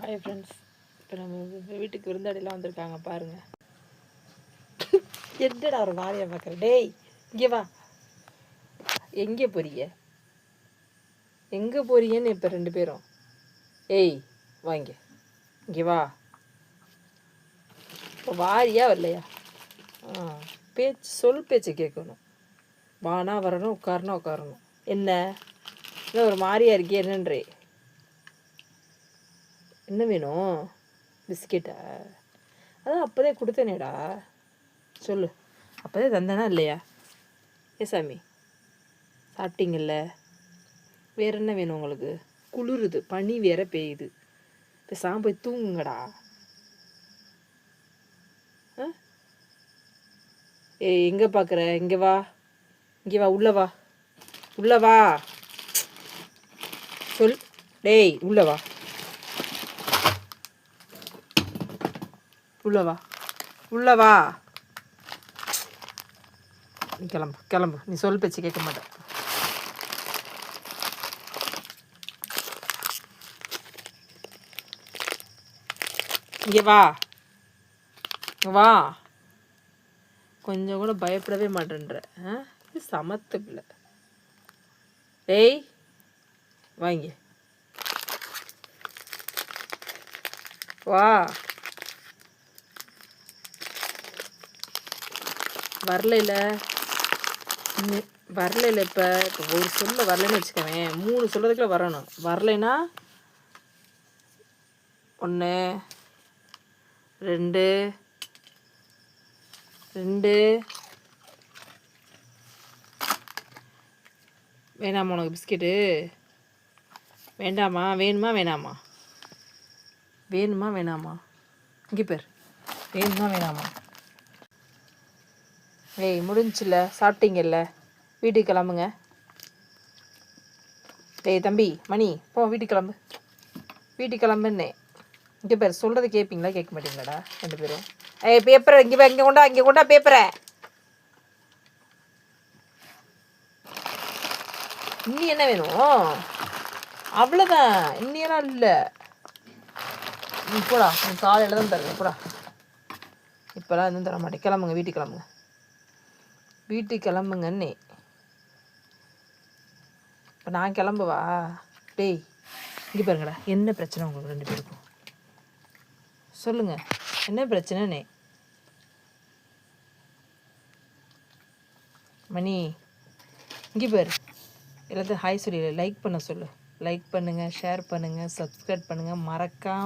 Hi friends, இப்போ நம்ம வீட்டுக்கு விருந்தாடிலாம் வந்திருக்காங்க பாருங்கள். என்னடா ஒரு வாரியாக பார்க்குறேன். டேய் இங்கே வா. எங்கே போறீங்க? எங்கே போறீங்கன்னு இப்போ 2 பேரும். ஏய் வாங்க, இங்கே வா. இப்போ வாரியா வரலையா? பேச்சு சொல் பேச்சு கேட்கணும். வானா வரணும், உட்காரணும் உட்காரணும். என்ன ஒரு மாதிரியா இருக்கே? என்னன்றே? என்ன வேணும்? பிஸ்கெட்டா? அதான் அப்போதே கொடுத்தனேடா. சொல்லு, அப்போதே தந்தனா இல்லையா? ஏ சாமி, சாப்பிட்டீங்கல்ல? வேறு என்ன வேணும் உங்களுக்கு? குளிருது, பனி வேற பெய்யுது. பேசாமல் போய் தூங்குங்கடா. எங்கே பார்க்குற? இங்கே வா, இங்கே வா, உள்ள வா, உள்ள வா. சொல். டேய் உள்ள வா, உள்ள வா, உள்ள வா. நீ கிளம்பு கிளம்பு. நீ சொல் பேச்சு கேட்க மாட்டேன். இங்கே வா, வா. கொஞ்சம் கூட பயப்படவே மாட்டேன்ற. இது சமத்து பிள்ளை. டேய் வாங்க, வா. வரல வரல. இப்போ ஒரு சொல்ல வரலன்னு வச்சுக்கவேன், 3 சொல்கிறதுக்குள்ள வரணும். வரலைன்னா 1 2 2. வேணாமா உனக்கு பிஸ்கெட்டு? வேண்டாமா? வேணுமா வேணாமா? வேணுமா வேணாமா? இங்கே பேர் வேணுமா வேணாமா? ஏய் முடிஞ்சில்ல, சாப்பிட்டீங்கல்ல, வீட்டுக்கு கிளம்புங்க. டேய் தம்பி மணி, போ வீட்டுக்கு கிளம்பு, வீட்டுக்கு கிளம்புன்னே. இங்கே பேர் சொல்கிறது கேட்பீங்களா கேட்க மாட்டீங்களாடா 2 பேரும்? ஏய் பேப்பரை இங்கே கொண்டா பேப்பரை. இன்னி என்ன வேணும்? அவ்வளோதான், இன்னியெல்லாம் இல்லை. நீ போடா, நீ காலையில் தான் தருவேன், போடா. இப்போலாம் எதுவும் தர மாட்டேன். கிளம்புங்க, வீட்டுக்கு கிளம்புங்க, வீட்டுக்கு கிளம்புங்கன்னே. இப்போ நான் கிளம்புவா? டேய் இங்கே பாருங்கடா, என்ன பிரச்சனை உங்களுக்கு 2 பேருக்கும்? சொல்லுங்கள், என்ன பிரச்சனைண்ணே? மணி இங்கே பாரு, எல்லாத்தையும் ஹாய் சொல்லி லைக் பண்ண சொல்லு. லைக் பண்ணுங்கள், ஷேர் பண்ணுங்கள், சப்ஸ்கிரைப் பண்ணுங்கள், மறக்காம